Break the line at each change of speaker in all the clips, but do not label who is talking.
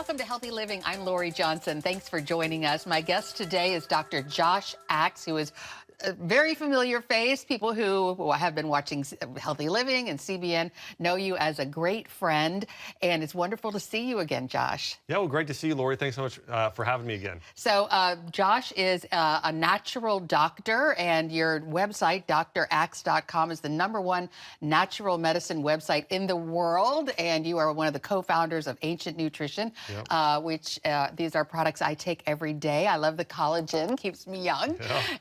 Welcome to Healthy Living. I'm Lori Johnson. Thanks for joining us. My guest today is Dr. Josh Axe, who is a very familiar face. People who have been watching Healthy Living and CBN know you as a great friend, and it's wonderful to see you again, Josh.
Yeah, well, great to see you, Lori. Thanks so much for having me again.
So Josh is a natural doctor, and your website, draxe.com, is the #1 natural medicine website in the world, and you are one of the co-founders of Ancient Nutrition, which these are products I take every day. I love the collagen, keeps me young,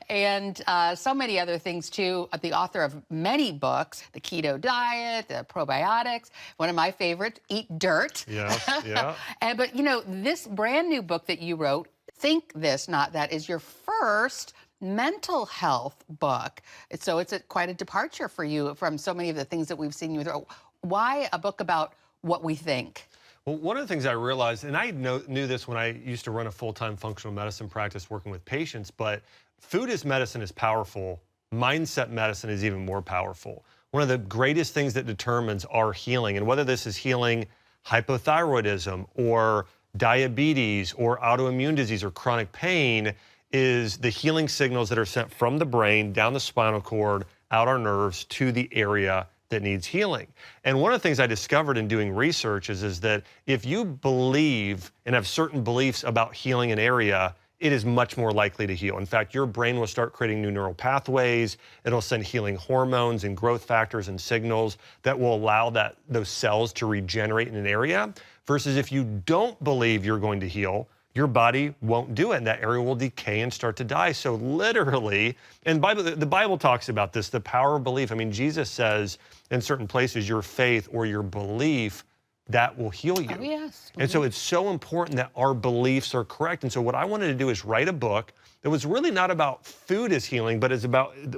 and so many other things too. The author of many books, The Keto Diet, the Probiotics, one of my favorites, Eat Dirt.
Yeah.
But you know, this brand new book that you wrote, Think This, Not That, is your first mental health book. So it's quite a departure for you from so many of the things that we've seen you through. Why a book about what we think?
Well, one of the things I realized, and I knew this when I used to run a full-time functional medicine practice working with patients, but food as medicine is powerful. Mindset medicine is even more powerful. One of the greatest things that determines our healing, and whether this is healing hypothyroidism or diabetes or autoimmune disease or chronic pain, is the healing signals that are sent from the brain down the spinal cord, out our nerves to the area that needs healing. And one of the things I discovered in doing research is that if you believe and have certain beliefs about healing an area, it is much more likely to heal. In fact, your brain will start creating new neural pathways. It'll send healing hormones and growth factors and signals that will allow those cells to regenerate in an area. Versus if you don't believe you're going to heal, your body won't do it, and that area will decay and start to die. So literally, and the Bible talks about this, the power of belief. I mean, Jesus says in certain places, your faith or your belief, that will heal you.
Oh, yes.
And so it's so important that our beliefs are correct. And so what I wanted to do is write a book that was really not about food as healing, but it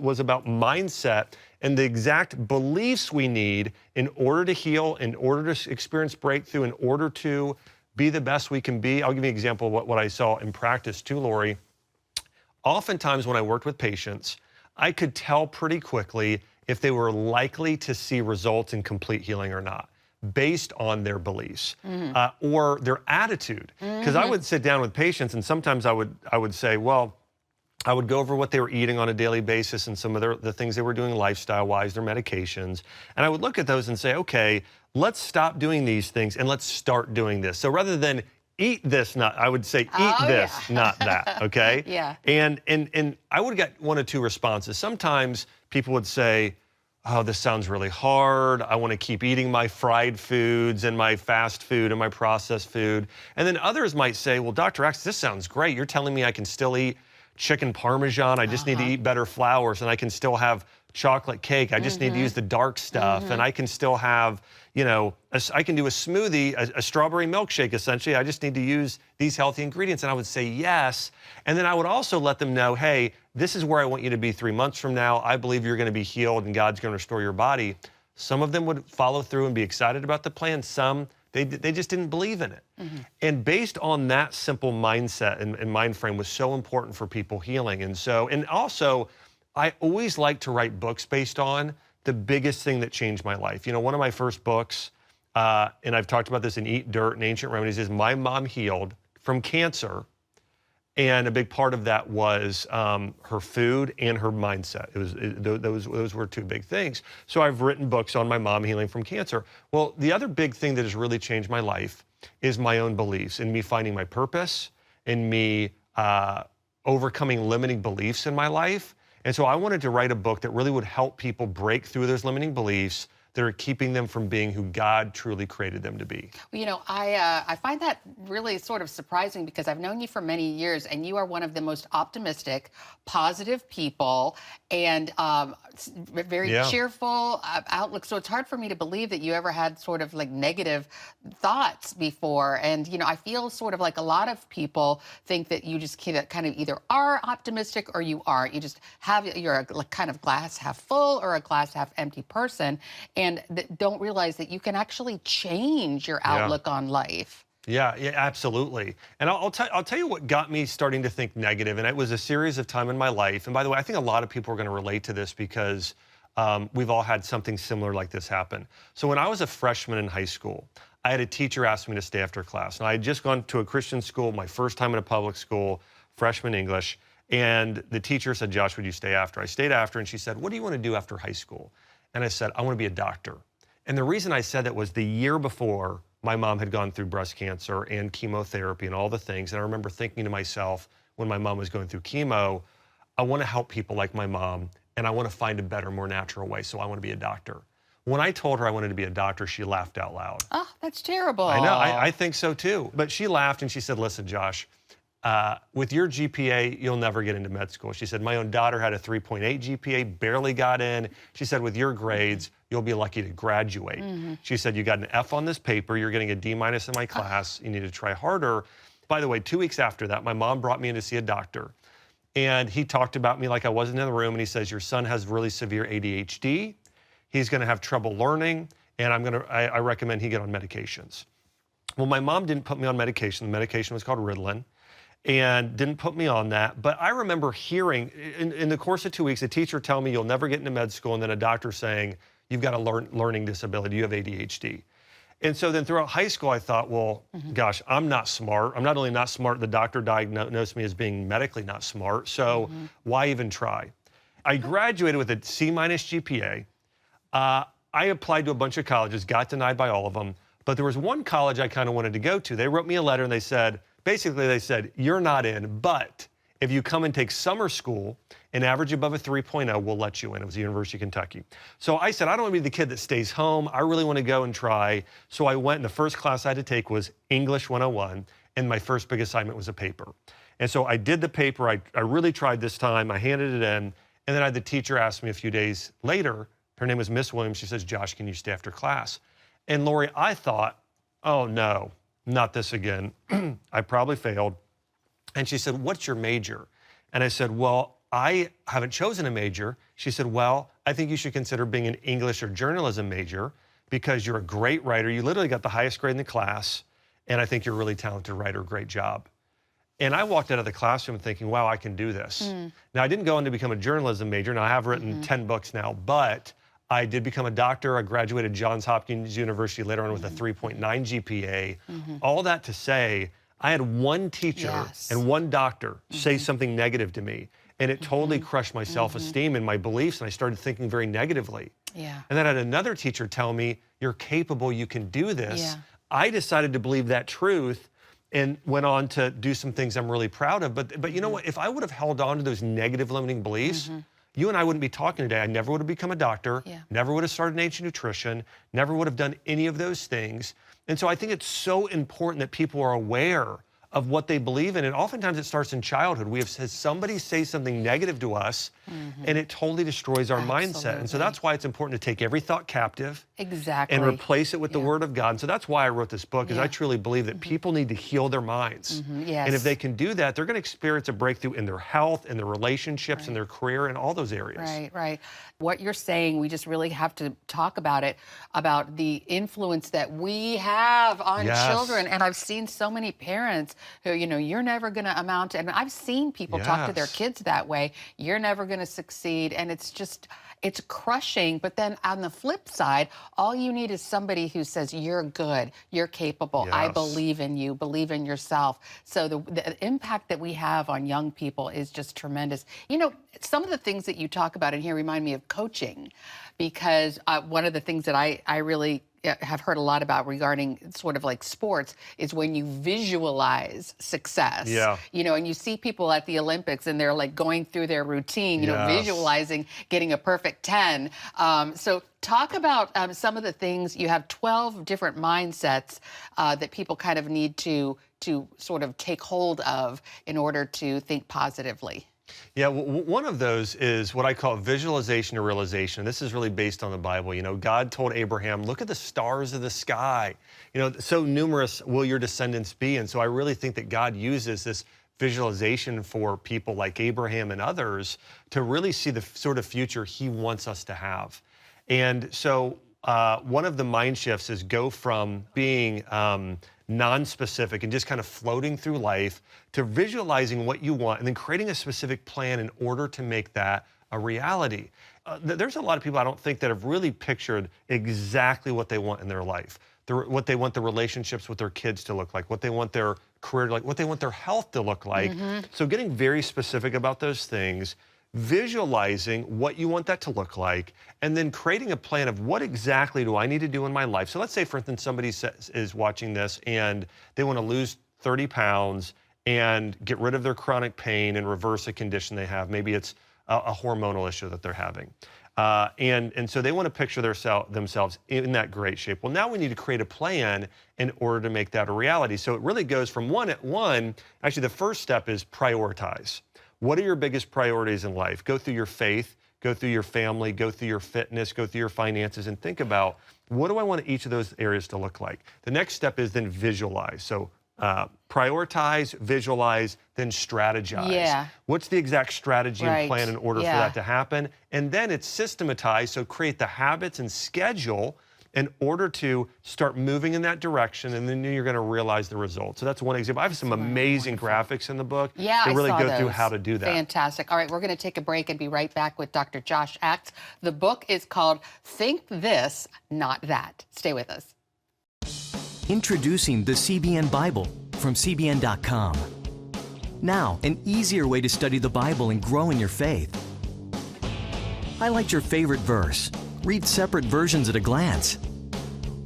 was about mindset and the exact beliefs we need in order to heal, in order to experience breakthrough, in order to be the best we can be. I'll give you an example of what I saw in practice too, Lori. Oftentimes when I worked with patients, I could tell pretty quickly if they were likely to see results in complete healing or not, based on their beliefs or their attitude. Because I would sit down with patients, and sometimes I would say, well, I would go over what they were eating on a daily basis and some of the things they were doing lifestyle-wise, their medications. And I would look at those and say, okay, let's stop doing these things and let's start doing this. So rather than eat this, I would say eat this, not that, okay?
Yeah.
And I would get one of two responses. Sometimes people would say, oh, this sounds really hard. I want to keep eating my fried foods and my fast food and my processed food. And then others might say, well, Dr. Axe, this sounds great. You're telling me I can still eat chicken Parmesan. I just need to eat better flours, and I can still have chocolate cake. I just need to use the dark stuff, and I can still have, you know, I can do a smoothie, a strawberry milkshake, essentially. I just need to use these healthy ingredients. And I would say yes. And then I would also let them know, hey, this is where I want you to be 3 months from now. I believe you're going to be healed and God's going to restore your body. Some of them would follow through and be excited about the plan. Some, they just didn't believe in it. And based on that simple mindset and mind frame was so important for people healing. And also, I always like to write books based on the biggest thing that changed my life. You know, one of my first books, and I've talked about this in Eat Dirt and Ancient Remedies, is my mom healed from cancer. And a big part of that was her food and her mindset. Those were two big things. So I've written books on my mom healing from cancer. Well, the other big thing that has really changed my life is my own beliefs, and me finding my purpose, and me overcoming limiting beliefs in my life. And so I wanted to write a book that really would help people break through those limiting beliefs that are keeping them from being who God truly created them to be.
You know, I find that really sort of surprising because I've known you for many years, and you are one of the most optimistic, positive people, and very cheerful outlook. So it's hard for me to believe that you ever had sort of like negative thoughts before. And, you know, I feel sort of like a lot of people think that you just kind of either are optimistic or you aren't. You just you're a kind of glass half full or a glass half empty person, and don't realize that you can actually change your outlook on life.
Yeah, absolutely. And I'll tell you what got me starting to think negative, and it was a series of time in my life. And by the way, I think a lot of people are going to relate to this because we've all had something similar like this happen. So when I was a freshman in high school, I had a teacher ask me to stay after class. Now, I had just gone to a Christian school, my first time in a public school, freshman English, and the teacher said, Josh, would you stay after? I stayed after, and she said, what do you want to do after high school? And I said, I want to be a doctor. And the reason I said that was the year before, my mom had gone through breast cancer and chemotherapy and all the things. And I remember thinking to myself, when my mom was going through chemo, I want to help people like my mom, and I want to find a better, more natural way, so I want to be a doctor. When I told her I wanted to be a doctor, she laughed out loud.
Oh, that's terrible.
I know, I think so too. But she laughed and she said, listen, Josh, with your GPA, you'll never get into med school. She said, my own daughter had a 3.8 GPA, barely got in. She said, with your grades, you'll be lucky to graduate. She said, you got an F on this paper, you're getting a D- in my class, you need to try harder. By the way, 2 weeks after that, my mom brought me in to see a doctor. And he talked about me like I wasn't in the room, and he says, your son has really severe ADHD. He's gonna have trouble learning, and I recommend he get on medications. Well, my mom didn't put me on medication. The medication was called Ritalin, and didn't put me on that. But I remember hearing, in the course of 2 weeks, a teacher tell me you'll never get into med school, and then a doctor saying, you've got a learning disability, you have ADHD. And so then throughout high school, I thought, well, gosh, I'm not smart. I'm not only not smart, the doctor diagnosed me as being medically not smart, so why even try? I graduated with a C- GPA. I applied to a bunch of colleges, got denied by all of them, but there was one college I kind of wanted to go to. They wrote me a letter and they said, basically they said, you're not in, but if you come and take summer school and average above a 3.0, we'll let you in. It was the University of Kentucky. So I said, I don't want to be the kid that stays home. I really want to go and try. So I went, and the first class I had to take was English 101, and my first big assignment was a paper. And so I did the paper. I really tried this time. I handed it in, and then I had the teacher ask me a few days later. Her name was Miss Williams. She says, Josh, can you stay after class? And Lori, I thought, oh no, not this again. I probably failed. And she said, what's your major? And I said, well, I haven't chosen a major. She said, well, I think you should consider being an English or journalism major because you're a great writer. You literally got the highest grade in the class. And I think you're a really talented writer, great job. And I walked out of the classroom thinking, wow, I can do this. Now, I didn't go on to become a journalism major. Now, I have written 10 books now, but I did become a doctor. I graduated Johns Hopkins University later on with a 3.9 GPA. All that to say, I had one teacher and one doctor say something negative to me, and it totally crushed my self-esteem and my beliefs, and I started thinking very negatively. And then I had another teacher tell me, you're capable, you can do this. I decided to believe that truth and went on to do some things I'm really proud of. But you know what? If I would have held on to those negative limiting beliefs, you and I wouldn't be talking today. I never would have become a doctor, never would have started ancient nutrition, never would have done any of those things. And so I think it's so important that people are aware of what they believe in. And oftentimes it starts in childhood. We have had somebody say something negative to us, and it totally destroys our mindset. And so that's why it's important to take every thought captive and replace it with the Word of God. And so that's why I wrote this book, is I truly believe that people need to heal their minds. And if they can do that, they're going to experience a breakthrough in their health, in their relationships, in their career, in all those areas.
Right. What you're saying, we just really have to talk about it, about the influence that we have on children. And I've seen so many parents who, you know, you're never going to amount to, and I've seen people talk to their kids that way, you're never going to succeed. And it's just, it's crushing. But then on the flip side, all you need is somebody who says, you're good, you're capable, I believe in you, believe in yourself. So the impact that we have on young people is just tremendous. You know, some of the things that you talk about in here remind me of coaching, because one of the things that I really have heard a lot about regarding sort of like sports is when you visualize success. You know, and you see people at the Olympics and they're like going through their routine, you know, visualizing getting a perfect 10. So talk about some of the things. You have 12 different mindsets that people kind of need to sort of take hold of in order to think positively.
Yeah, one of those is what I call visualization or realization. This is really based on the Bible. You know, God told Abraham, look at the stars of the sky. You know, so numerous will your descendants be. And so I really think that God uses this visualization for people like Abraham and others to really see the sort of future he wants us to have. And so one of the mind shifts is go from being non-specific and just kind of floating through life to visualizing what you want and then creating a specific plan in order to make that a reality. There's a lot of people I don't think that have really pictured exactly what they want in their life, what they want the relationships with their kids to look like, what they want their career to like, what they want their health to look like. So getting very specific about those things, visualizing what you want that to look like, and then creating a plan of what exactly do I need to do in my life. So let's say, for instance, somebody is watching this and they want to lose 30 pounds and get rid of their chronic pain and reverse a condition they have. Maybe it's a hormonal issue that they're having. And so they want to picture themselves in that great shape. Well, now we need to create a plan in order to make that a reality. So it really goes from actually the first step is prioritize. What are your biggest priorities in life? Go through your faith, go through your family, go through your fitness, go through your finances, and think about, what do I want each of those areas to look like? The next step is then visualize. So prioritize, visualize, then strategize.
Yeah.
What's the exact strategy and plan in order for that to happen? And then it's systematize, so create the habits and schedule in order to start moving in that direction, and then you're going to realize the results. So that's one example. I have some amazing graphics in the book that really go through how to do that.
Fantastic. All right, we're going to take a break and be right back with Dr. Josh Axe. The book is called Think This, Not That. Stay with us.
Introducing the CBN Bible from CBN.com. Now, an easier way to study the Bible and grow in your faith. Highlight your favorite verse. Read separate versions at a glance.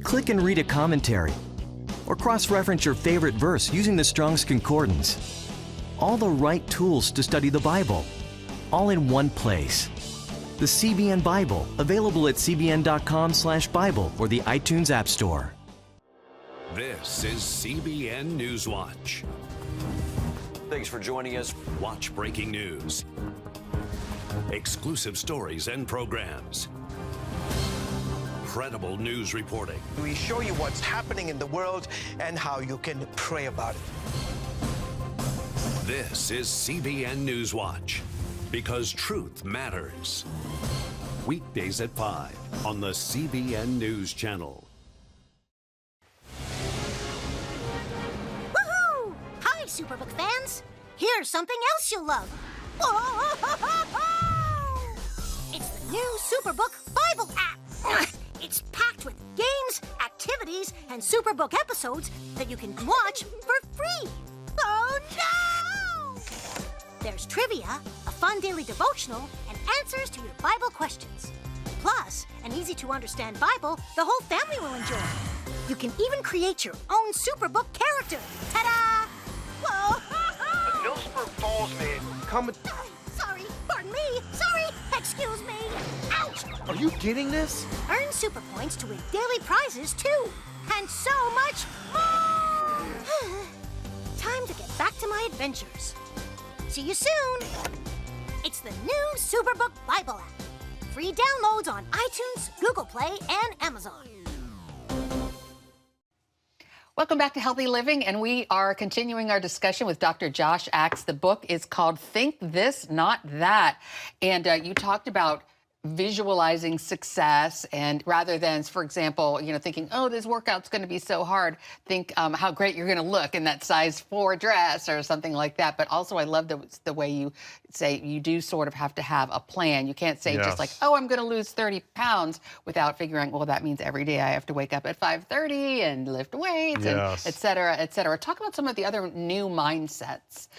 Click and read a commentary. Or cross-reference your favorite verse using the Strong's Concordance. All the right tools to study the Bible, all in one place. The CBN Bible, available at cbn.com/Bible or the iTunes App Store.
This is CBN News Watch.
Thanks for joining us.
Watch breaking news, exclusive stories and programs, credible news reporting.
We show you what's happening in the world and how you can pray about it.
This is CBN News Watch, because truth matters. Weekdays at 5 on the CBN News Channel.
Woohoo! Hi, Superbook fans. Here's something else you'll love. It's the new Superbook Bible app. It's packed with games, activities, and Superbook episodes that you can watch for free. Oh, no! There's trivia, a fun daily devotional, and answers to your Bible questions. Plus, an easy-to-understand Bible the whole family will enjoy. You can even create your own Superbook character. Ta-da! Whoa!
Millsburg Falls man, come.
Sorry, pardon me. Sorry, excuse me. Ouch!
Are you getting this?
Earn super points to win daily prizes, too. And so much more! Time to get back to my adventures. See you soon. It's the new Superbook Bible app. Free downloads on iTunes, Google Play, and Amazon.
Welcome back to Healthy Living, and we are continuing our discussion with Dr. Josh Axe. The book is called Think This, Not That. And you talked about visualizing success, and rather than, for example, thinking, oh, this workout's going to be so hard, think how great you're going to look in that size 4 dress or something like that. But also I love the way you say you do sort of have to have a plan. You can't say just like, oh, I'm going to lose 30 pounds without figuring, well, that means every day I have to wake up at 5:30 and lift weights, and et cetera, et cetera. Talk about some of the other new mindsets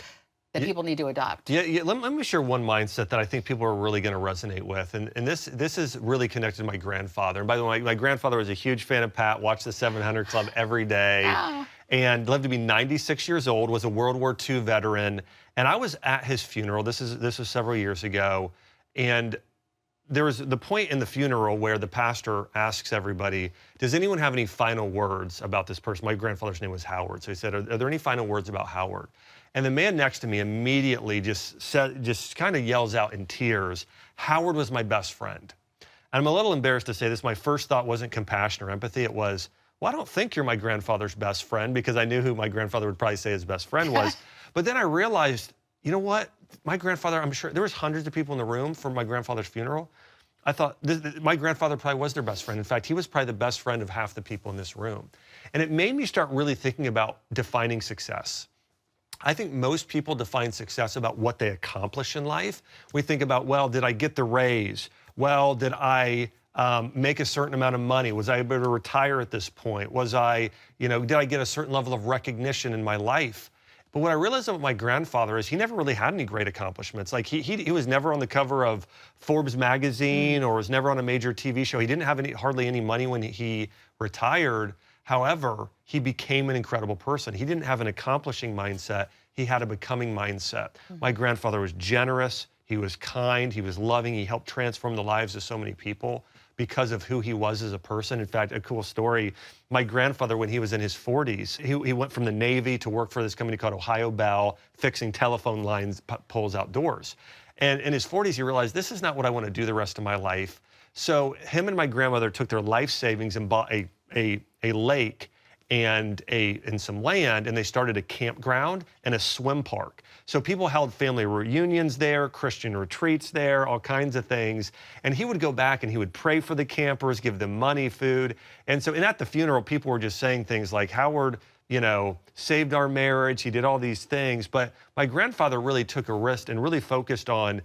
that people need to adopt.
Let me share one mindset that I think people are really going to resonate with. And this is really connected to my grandfather. And by the way, my grandfather was a huge fan of Pat, watched the 700 Club every day, and lived to be 96 years old, was a World War II veteran. And I was at his funeral. This was several years ago. And there was the point in the funeral where the pastor asks everybody, does anyone have any final words about this person? My grandfather's name was Howard. So he said, are there any final words about Howard? And the man next to me immediately just kind of yells out in tears, Howard was my best friend. And I'm a little embarrassed to say this. My first thought wasn't compassion or empathy. It was, well, I don't think you're my grandfather's best friend, because I knew who my grandfather would probably say his best friend was. But then I realized, you know what? My grandfather, I'm sure there was hundreds of people in the room for my grandfather's funeral. I thought my grandfather probably was their best friend. In fact, he was probably the best friend of half the people in this room. And it made me start really thinking about defining success. I think most people define success about what they accomplish in life. We think about, well, did I get the raise? Well, did I make a certain amount of money? Was I able to retire at this point? Was I, did I get a certain level of recognition in my life? But what I realized about my grandfather is he never really had any great accomplishments. Like he was never on the cover of Forbes magazine or was never on a major TV show. He didn't have hardly any money when he retired. However, he became an incredible person. He didn't have an accomplishing mindset. He had a becoming mindset. My grandfather was generous. He was kind. He was loving. He helped transform the lives of so many people because of who he was as a person. In fact, a cool story, my grandfather, when he was in his 40s, he went from the Navy to work for this company called Ohio Bell, fixing telephone lines, poles outdoors. And in his 40s, he realized, this is not what I want to do the rest of my life. So him and my grandmother took their life savings and bought a lake and some land, and they started a campground and a swim park. So people held family reunions there, Christian retreats there, all kinds of things. And he would go back and he would pray for the campers, give them money, food. And at the funeral, people were just saying things like, Howard, saved our marriage. He did all these things. But my grandfather really took a risk and really focused on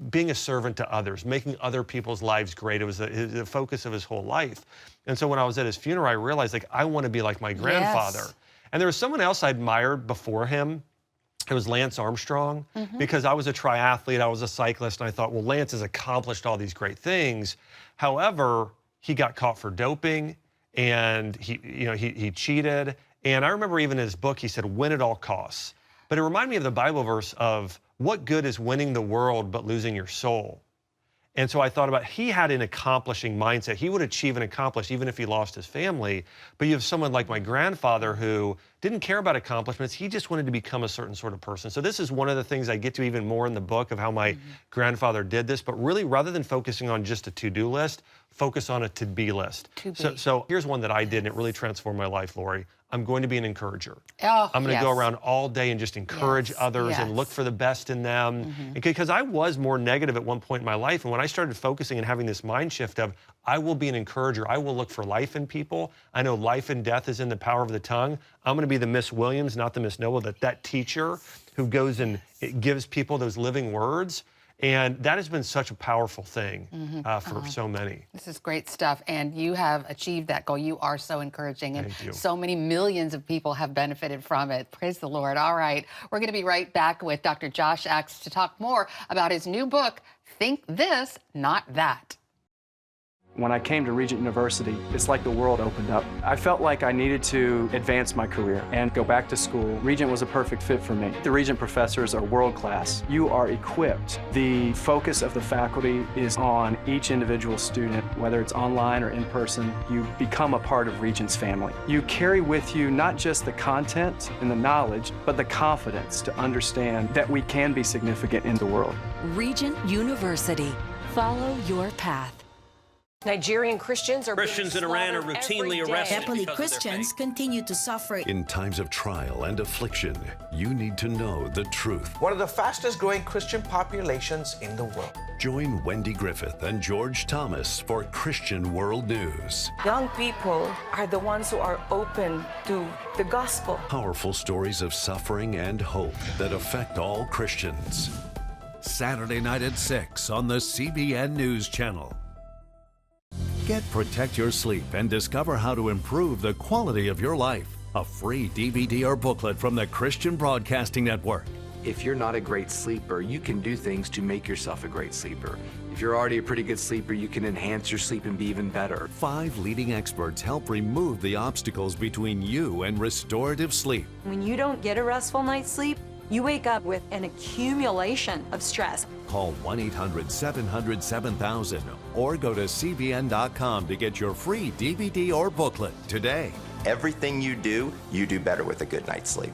being a servant to others, making other people's lives great. It was the focus of his whole life. And so when I was at his funeral, I realized, I want to be like my grandfather. Yes. And there was someone else I admired before him. It was Lance Armstrong, because I was a triathlete, I was a cyclist, and I thought, well, Lance has accomplished all these great things. However, he got caught for doping, and he cheated. And I remember even in his book, he said, win at all costs. But it reminded me of the Bible verse of, what good is winning the world but losing your soul? And so I thought about, he had an accomplishing mindset. He would achieve and accomplish even if he lost his family. But you have someone like my grandfather who didn't care about accomplishments. He just wanted to become a certain sort of person. So this is one of the things I get to even more in the book of how my grandfather did this. But really, rather than focusing on just a to-do list, focus on a to-be list. So here's one that I did, and it really transformed my life, Lori. I'm going to be an encourager. I'm going to go around all day and just encourage others and look for the best in them. Because I was more negative at one point in my life. And when I started focusing and having this mind shift of, I will be an encourager. I will look for life in people. I know life and death is in the power of the tongue. I'm going to be the Miss Williams, not the Miss Noble, that teacher who goes and gives people those living words. And that has been such a powerful thing for so many.
This is great stuff. And you have achieved that goal. You are so encouraging. And so many millions of people have benefited from it. Praise the Lord. All right. We're going to be right back with Dr. Josh Axe to talk more about his new book, Think This, Not That.
When I came to Regent University, it's like the world opened up. I felt like I needed to advance my career and go back to school. Regent was a perfect fit for me. The Regent professors are world class. You are equipped. The focus of the faculty is on each individual student, whether it's online or in person. You become a part of Regent's family. You carry with you not just the content and the knowledge, but the confidence to understand that we can be significant in the world.
Regent University. Follow your path.
Nigerian Christians
in Iran are routinely arrested.
Happily, Christians continue to suffer.
In times of trial and affliction, you need to know the truth.
One of the fastest growing Christian populations in the world.
Join Wendy Griffith and George Thomas for Christian World News.
Young people are the ones who are open to the gospel.
Powerful stories of suffering and hope that affect all Christians. Saturday night at 6 on the CBN News Channel. Get Protect Your Sleep and discover how to improve the quality of your life. A free DVD or booklet from the Christian Broadcasting Network.
If you're not a great sleeper, you can do things to make yourself a great sleeper. If you're already a pretty good sleeper, you can enhance your sleep and be even better.
5 leading experts help remove the obstacles between you and restorative sleep.
When you don't get a restful night's sleep, you wake up with an accumulation of stress.
Call 1-800-700-7000 or go to CBN.com to get your free DVD or booklet today.
Everything you do better with a good night's sleep.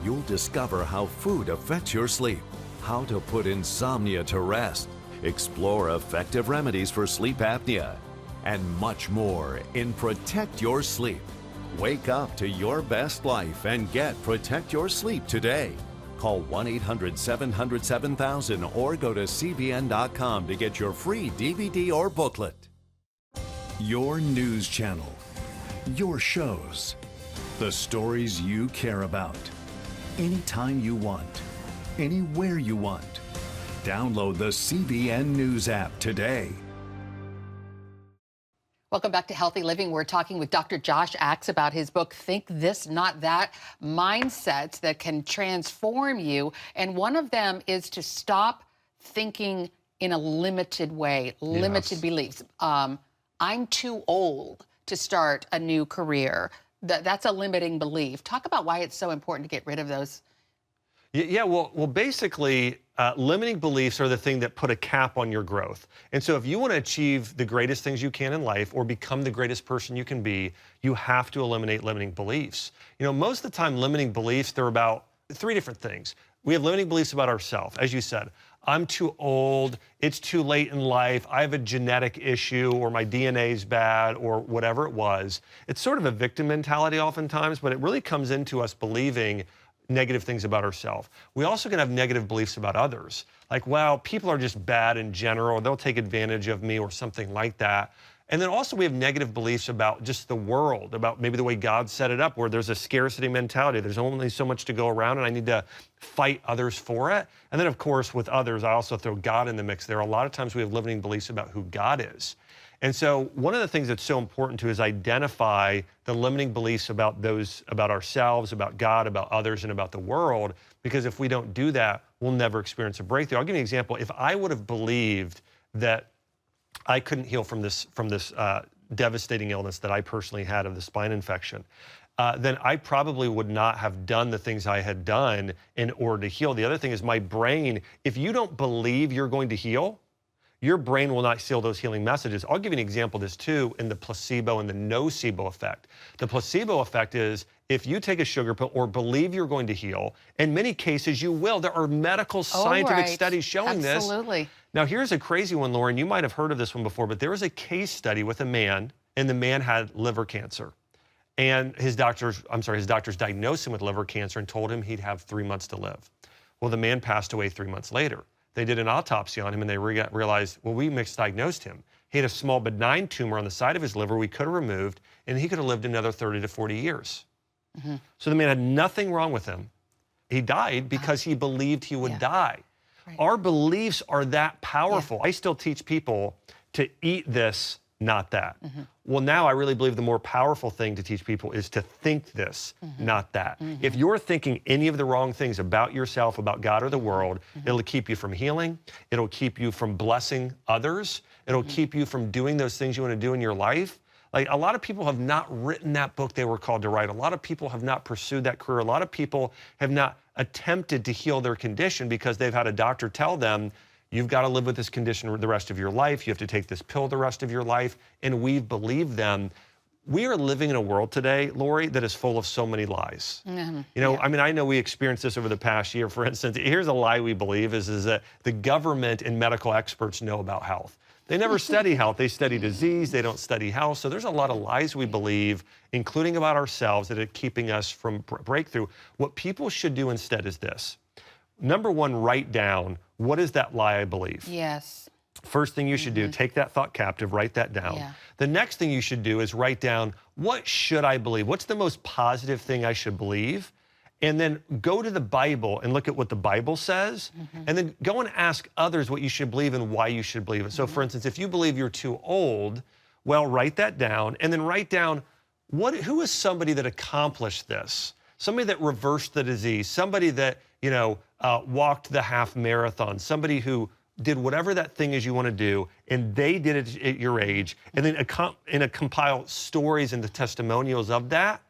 You'll discover how food affects your sleep, how to put insomnia to rest, explore effective remedies for sleep apnea, and much more in Protect Your Sleep. Wake up to your best life and get Protect Your Sleep today. Call 1-800-700-7000 or go to CBN.com to get your free DVD or booklet. Your news channel. Your shows. The stories you care about. anytime you want, anywhere you want. Download the CBN News app today.
Welcome back to Healthy Living. We're talking with Dr. Josh Axe about his book, Think This, Not That, Mindsets That Can Transform You. And one of them is to stop thinking in a limited way, limited beliefs. I'm too old to start a new career. That's a limiting belief. Talk about why it's so important to get rid of those.
Yeah, well, basically, limiting beliefs are the thing that put a cap on your growth. And so if you want to achieve the greatest things you can in life or become the greatest person you can be, you have to eliminate limiting beliefs. You know, most of the time, limiting beliefs, they're about three different things. We have limiting beliefs about ourselves. As you said, I'm too old, it's too late in life, I have a genetic issue, or my DNA's bad, or whatever it was. It's sort of a victim mentality oftentimes, but it really comes into us believing negative things about ourselves. We also can have negative beliefs about others. Like, well, people are just bad in general, they'll take advantage of me or something like that. And then also we have negative beliefs about just the world, about maybe the way God set it up, where there's a scarcity mentality. There's only so much to go around and I need to fight others for it. And then of course with others, I also throw God in the mix there. A lot of times we have limiting beliefs about who God is. And so one of the things that's so important to is identify the limiting beliefs about ourselves, about God, about others, and about the world, because if we don't do that, we'll never experience a breakthrough. I'll give you an example. If I would have believed that I couldn't heal from this devastating illness that I personally had of the spine infection, then I probably would not have done the things I had done in order to heal. The other thing is my brain, if you don't believe you're going to heal, your brain will not seal those healing messages. I'll give you an example of this too in the placebo and the nocebo effect. The placebo effect is if you take a sugar pill or believe you're going to heal, in many cases you will. There are medical scientific studies showing this.
Absolutely.
Now here's a crazy one, Lauren. You might have heard of this one before, but there was a case study with a man, and the man had liver cancer. And his doctors diagnosed him with liver cancer and told him he'd have 3 months to live. Well, the man passed away 3 months later. They did an autopsy on him and they realized, well, we misdiagnosed him. He had a small benign tumor on the side of his liver we could have removed, and he could have lived another 30 to 40 years. So the man had nothing wrong with him. He died because he believed he would die. Right. Our beliefs are that powerful. I still teach people to eat this, not that. Well, now I really believe the more powerful thing to teach people is to think this, not that. If you're thinking any of the wrong things about yourself, about God or the world, it'll keep you from healing. It'll keep you from blessing others. It'll keep you from doing those things you want to do in your life. Like, a lot of people have not written that book they were called to write. A lot of people have not pursued that career. A lot of people have not attempted to heal their condition because they've had a doctor tell them, you've got to live with this condition the rest of your life. You have to take this pill the rest of your life. And we've believed them. We are living in a world today, Lori, that is full of so many lies. You know, I mean, I know we experienced this over the past year. For instance, here's a lie we believe is that the government and medical experts know about health. They never study health. They study disease. They don't study health. So there's a lot of lies we believe, including about ourselves, that are keeping us from breakthrough. What people should do instead is this. Number one, write down, what is that lie I believe?
Yes.
First thing you should do, take that thought captive, write that down. The next thing you should do is write down, what should I believe? What's the most positive thing I should believe? And then go to the Bible and look at what the Bible says, and then go and ask others what you should believe and why you should believe it. So for instance, if you believe you're too old, well, write that down, and then write down, who is somebody that accomplished this? Somebody that reversed the disease, somebody that, you know, walked the half marathon, somebody who did whatever that thing is you want to do, and they did it at your age, and then compile stories and the testimonials of that,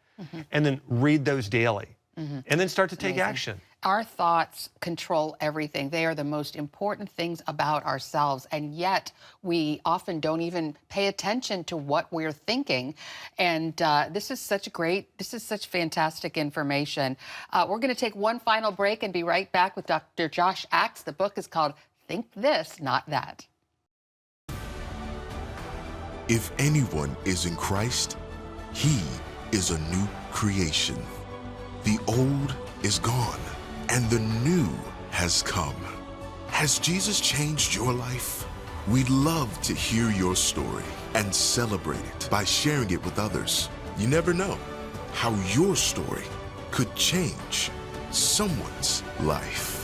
and then read those daily. And then start to take action.
Our thoughts control everything. They are the most important things about ourselves, and yet we often don't even pay attention to what we're thinking. And this is such fantastic information. We're going to take one final break and be right back with Dr. Josh Axe. The book is called Think This, Not That.
If anyone is in Christ, he is a new creation. The old is gone, and the new has come. Has Jesus changed your life? We'd love to hear your story and celebrate it by sharing it with others. You never know how your story could change someone's life.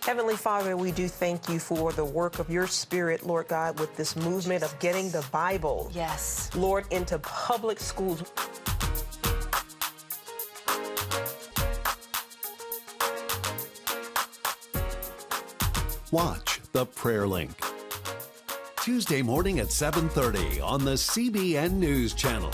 Heavenly Father, we do thank you for the work of your Spirit, Lord God, with this movement of getting the Bible,
yes,
Lord, into public schools.
Watch The Prayer Link. Tuesday morning at 7:30 on the CBN News Channel.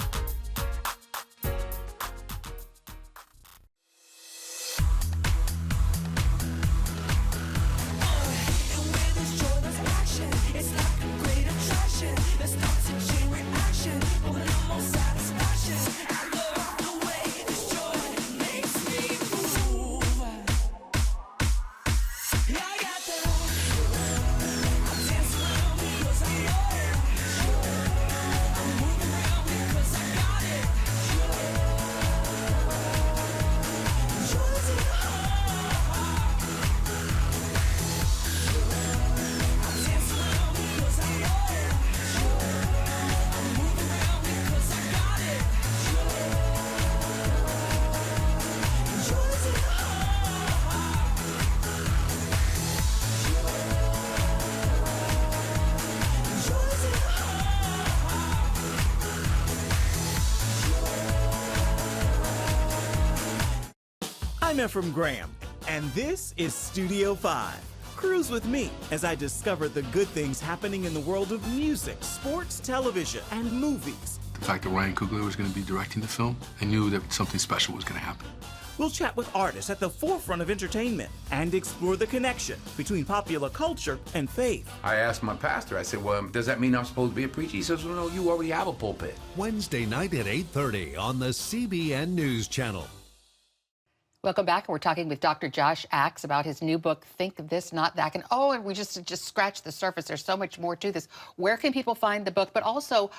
I'm Ephraim Graham, and this is Studio 5. Cruise with me as I discover the good things happening in the world of music, sports, television, and movies.
The fact that Ryan Coogler was going to be directing the film, I knew that something special was going to happen.
We'll chat with artists at the forefront of entertainment and explore the connection between popular culture and faith.
I asked my pastor, I said, well, does that mean I'm supposed to be a preacher? He says, well, no, you already have a pulpit.
Wednesday night at 8:30 on the CBN News Channel.
Welcome back. We're talking with Dr. Josh Axe about his new book, Think This, Not That. And we just scratched the surface. There's so much more to this. Where can people find the book, but also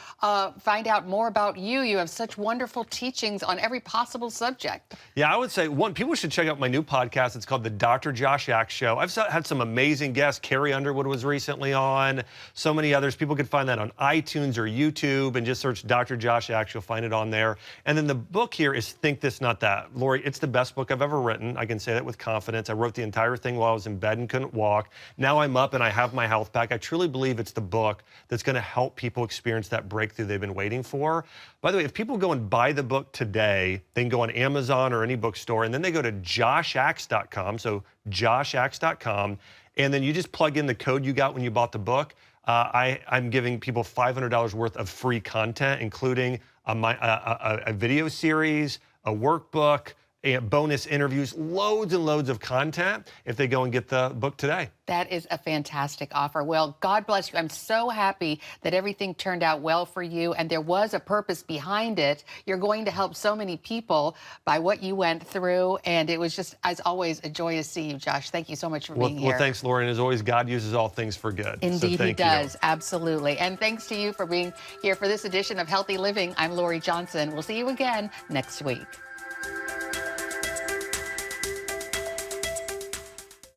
find out more about you? You have such wonderful teachings on every possible subject.
Yeah, I would say, people should check out my new podcast. It's called The Dr. Josh Axe Show. I've had some amazing guests. Carrie Underwood was recently on. So many others. People can find that on iTunes or YouTube and just search Dr. Josh Axe. You'll find it on there. And then the book here is Think This, Not That. Lori, it's the best book I've ever written. I can say that with confidence. I wrote the entire thing while I was in bed and couldn't walk. Now I'm up and I have my health back. I truly believe it's the book that's going to help people experience that breakthrough they've been waiting for. By the way, if people go and buy the book today, they can go on Amazon or any bookstore, and then they go to joshaxe.com, so joshaxe.com, and then you just plug in the code you got when you bought the book. I'm giving people $500 worth of free content, including a video series, a workbook, and bonus interviews, loads and loads of content if they go and get the book today.
That is a fantastic offer. Well, God bless you. I'm so happy that everything turned out well for you, and there was a purpose behind it. You're going to help so many people by what you went through, and it was just, as always, a joy to see you, Josh. Thank you so much for being here.
Well, thanks, Lauren. As always, God uses all things for good.
Indeed, He does. Absolutely. And thanks to you for being here for this edition of Healthy Living. I'm Lori Johnson. We'll see you again next week.